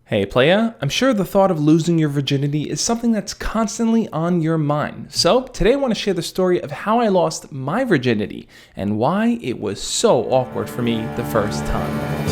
Hey playa, I'm sure the thought of losing your virginity is something that's constantly on your mind. So today I want to share the story of how I lost my virginity and why it was so awkward for me the first time.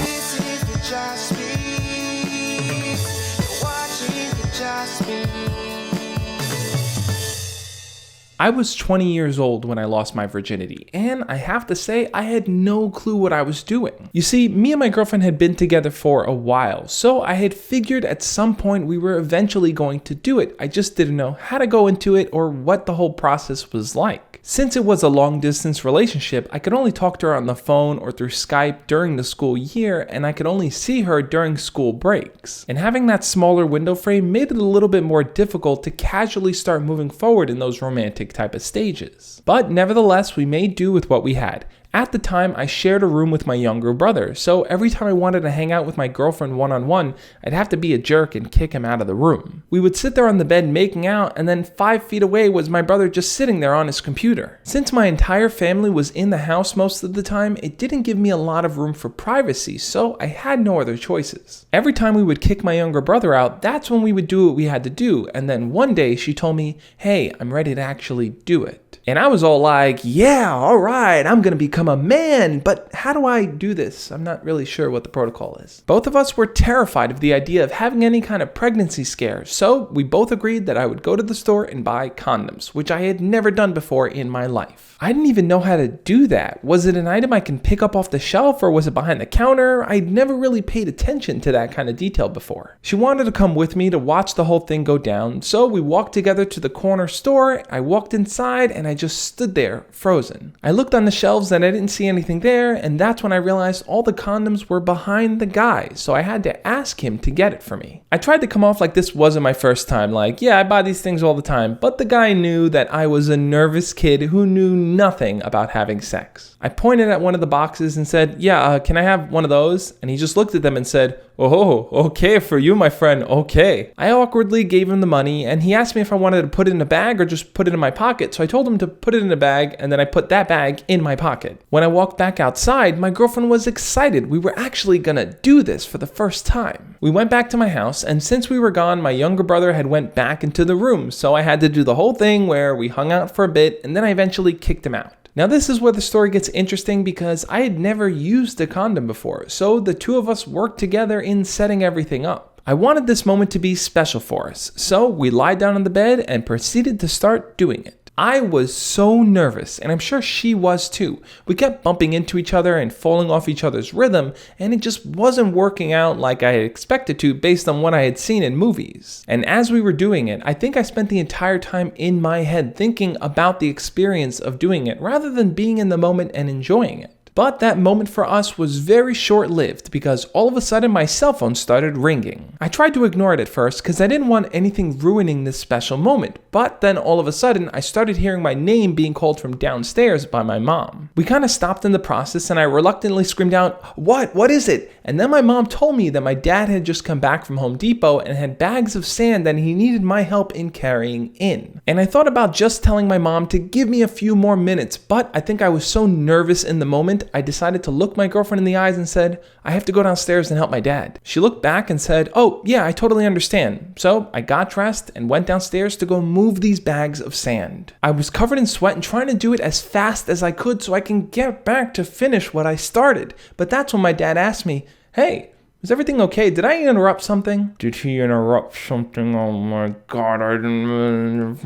I was 20 years old when I lost my virginity, and I have to say I had no clue what I was doing. You see, me and my girlfriend had been together for a while, so I had figured at some point we were eventually going to do it. I just didn't know how to go into it or what the whole process was like. Since it was a long distance relationship, I could only talk to her on the phone or through Skype during the school year, and I could only see her during school breaks. And having that smaller window frame made it a little bit more difficult to casually start moving forward in those romantic type of stages. But nevertheless, we made do with what we had. At the time, I shared a room with my younger brother, so every time I wanted to hang out with my girlfriend one-on-one, I'd have to be a jerk and kick him out of the room. We would sit there on the bed making out, and then 5 feet away was my brother just sitting there on his computer. Since my entire family was in the house most of the time, it didn't give me a lot of room for privacy, so I had no other choices. Every time we would kick my younger brother out, that's when we would do what we had to do, and then one day she told me, "Hey, I'm ready to actually do it." And I was all like, yeah, all right, I'm gonna become a man, but how do I do this? I'm not really sure what the protocol is. Both of us were terrified of the idea of having any kind of pregnancy scare, so we both agreed that I would go to the store and buy condoms, which I had never done before in my life. I didn't even know how to do that. Was it an item I can pick up off the shelf or was it behind the counter? I'd never really paid attention to that kind of detail before. She wanted to come with me to watch the whole thing go down, so we walked together to the corner store. I walked inside and I just stood there, frozen. I looked on the shelves and I didn't see anything there, and that's when I realized all the condoms were behind the guy, so I had to ask him to get it for me. I tried to come off like this wasn't my first time, like, yeah, I buy these things all the time, but the guy knew that I was a nervous kid who knew nothing about having sex. I pointed at one of the boxes and said, yeah, can I have one of those? And he just looked at them and said, oh, okay for you, my friend, okay. I awkwardly gave him the money, and he asked me if I wanted to put it in a bag or just put it in my pocket, so I told him to put it in a bag, and then I put that bag in my pocket. When I walked back outside, my girlfriend was excited. We were actually gonna do this for the first time. We went back to my house, and since we were gone, my younger brother had went back into the room, so I had to do the whole thing where we hung out for a bit, and then I eventually kicked him out. Now this is where the story gets interesting because I had never used a condom before, so the two of us worked together in setting everything up. I wanted this moment to be special for us, so we lied down on the bed and proceeded to start doing it. I was so nervous, and I'm sure she was too. We kept bumping into each other and falling off each other's rhythm, and it just wasn't working out like I had expected to based on what I had seen in movies. And as we were doing it, I think I spent the entire time in my head thinking about the experience of doing it rather than being in the moment and enjoying it. But that moment for us was very short-lived because all of a sudden my cell phone started ringing. I tried to ignore it at first because I didn't want anything ruining this special moment, but then all of a sudden I started hearing my name being called from downstairs by my mom. We kind of stopped in the process and I reluctantly screamed out, What is it?" And then my mom told me that my dad had just come back from Home Depot and had bags of sand that he needed my help in carrying in. And I thought about just telling my mom to give me a few more minutes, but I think I was so nervous in the moment I decided to look my girlfriend in the eyes and said, "I have to go downstairs and help my dad." She looked back and said, "Oh, yeah, I totally understand." So I got dressed and went downstairs to go move these bags of sand. I was covered in sweat and trying to do it as fast as I could so I can get back to finish what I started. But that's when my dad asked me, "Hey, is everything okay? Did I interrupt something?" Did he interrupt something? Oh my God, I didn't.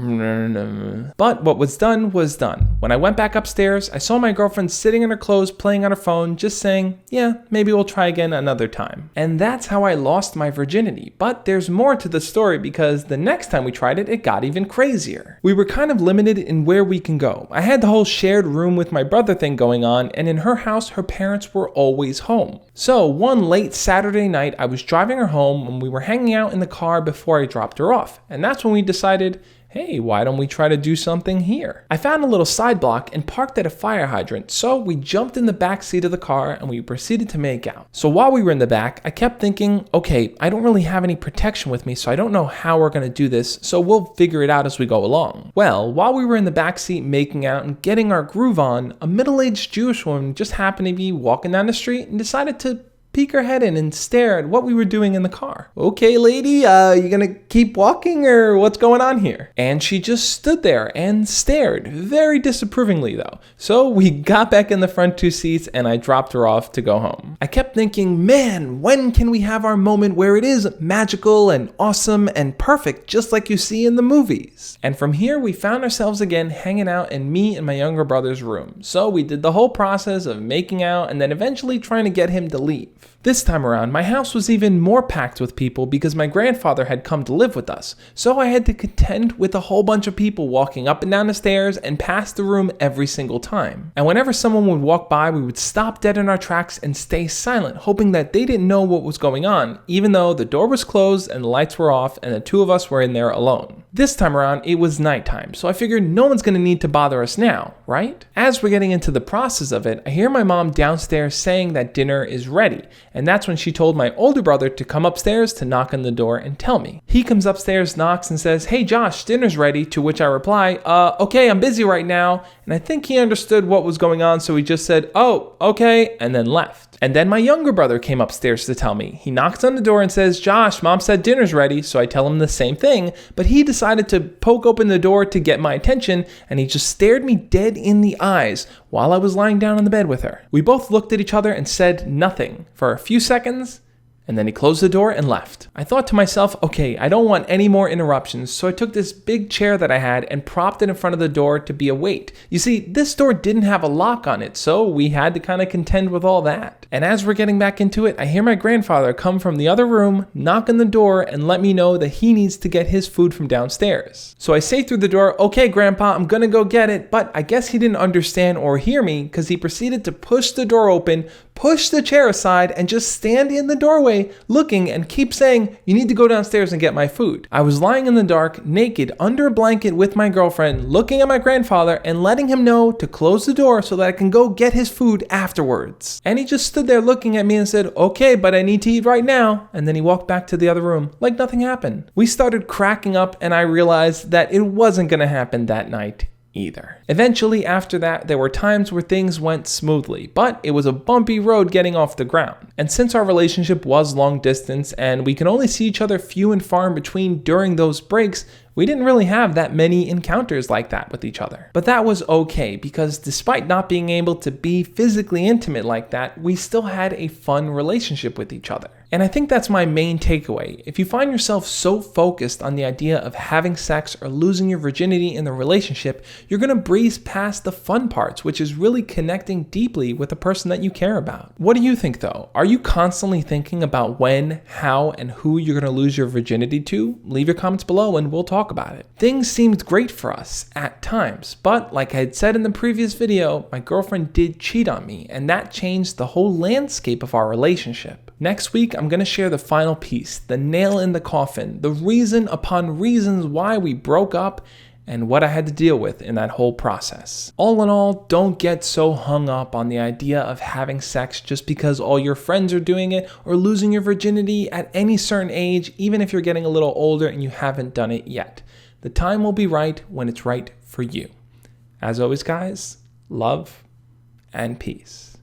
But what was done was done. When I went back upstairs, I saw my girlfriend sitting in her clothes playing on her phone, just saying, yeah, maybe we'll try again another time. And that's how I lost my virginity. But there's more to the story because the next time we tried it, it got even crazier. We were kind of limited in where we can go. I had the whole shared room with my brother thing going on, and in her house, her parents were always home. So one late Saturday night, I was driving her home and we were hanging out in the car before I dropped her off. And that's when we decided, hey, why don't we try to do something here? I found a little side block and parked at a fire hydrant, so we jumped in the back seat of the car and we proceeded to make out. So while we were in the back, I kept thinking, okay, I don't really have any protection with me, so I don't know how we're gonna do this, so we'll figure it out as we go along. Well, while we were in the back seat making out and getting our groove on, a middle-aged Jewish woman just happened to be walking down the street and decided to peek her head in and stare at what we were doing in the car. "Okay, lady, you gonna keep walking or what's going on here?" And she just stood there and stared, very disapprovingly though. So we got back in the front 2 seats and I dropped her off to go home. I kept thinking, man, when can we have our moment where it is magical and awesome and perfect, just like you see in the movies? And from here, we found ourselves again hanging out in me and my younger brother's room. So we did the whole process of making out and then eventually trying to get him to leave. This time around, my house was even more packed with people because my grandfather had come to live with us. So I had to contend with a whole bunch of people walking up and down the stairs and past the room every single time. And whenever someone would walk by, we would stop dead in our tracks and stay silent, hoping that they didn't know what was going on, even though the door was closed and the lights were off and the 2 of us were in there alone. This time around, it was nighttime, so I figured no one's gonna need to bother us now, right? As we're getting into the process of it, I hear my mom downstairs saying that dinner is ready, and that's when she told my older brother to come upstairs to knock on the door and tell me. He comes upstairs, knocks, and says, "Hey Josh, dinner's ready," to which I reply, "Okay, I'm busy right now," and I think he understood what was going on, so he just said, "Oh, okay," and then left. And then my younger brother came upstairs to tell me. He knocks on the door and says, "Josh, mom said dinner's ready," so I tell him the same thing, but he decided to poke open the door to get my attention, and he just stared me dead in the eyes while I was lying down on the bed with her. We both looked at each other and said nothing for a few seconds, and then he closed the door and left. I thought to myself, okay, I don't want any more interruptions, so I took this big chair that I had and propped it in front of the door to be a weight. You see, this door didn't have a lock on it, so we had to kind of contend with all that. And as we're getting back into it, I hear my grandfather come from the other room, knock on the door, and let me know that he needs to get his food from downstairs. So I say through the door, "Okay, Grandpa, I'm gonna go get it," but I guess he didn't understand or hear me because he proceeded to push the door open, push the chair aside, and just stand in the doorway looking and keep saying, "You need to go downstairs and get my food." I was lying in the dark, naked, under a blanket with my girlfriend, looking at my grandfather and letting him know to close the door so that I can go get his food afterwards. And he just stood there looking at me and said, "Okay, but I need to eat right now." And then he walked back to the other room like nothing happened. We started cracking up and I realized that it wasn't going to happen that night either. Eventually, after that, there were times where things went smoothly, but it was a bumpy road getting off the ground. And since our relationship was long distance and we could only see each other few and far in between during those breaks, we didn't really have that many encounters like that with each other. But that was okay because despite not being able to be physically intimate like that, we still had a fun relationship with each other. And I think that's my main takeaway. If you find yourself so focused on the idea of having sex or losing your virginity in the relationship, you're gonna breeze past the fun parts, which is really connecting deeply with the person that you care about. What do you think though? Are you constantly thinking about when, how, and who you're gonna lose your virginity to? Leave your comments below and we'll talk about it. Things seemed great for us at times, but like I had said in the previous video, my girlfriend did cheat on me, and that changed the whole landscape of our relationship. Next week, I'm going to share the final piece, the nail in the coffin, the reason upon reasons why we broke up, and what I had to deal with in that whole process. All in all, don't get so hung up on the idea of having sex just because all your friends are doing it, or losing your virginity at any certain age, even if you're getting a little older and you haven't done it yet. The time will be right when it's right for you. As always, guys, love and peace.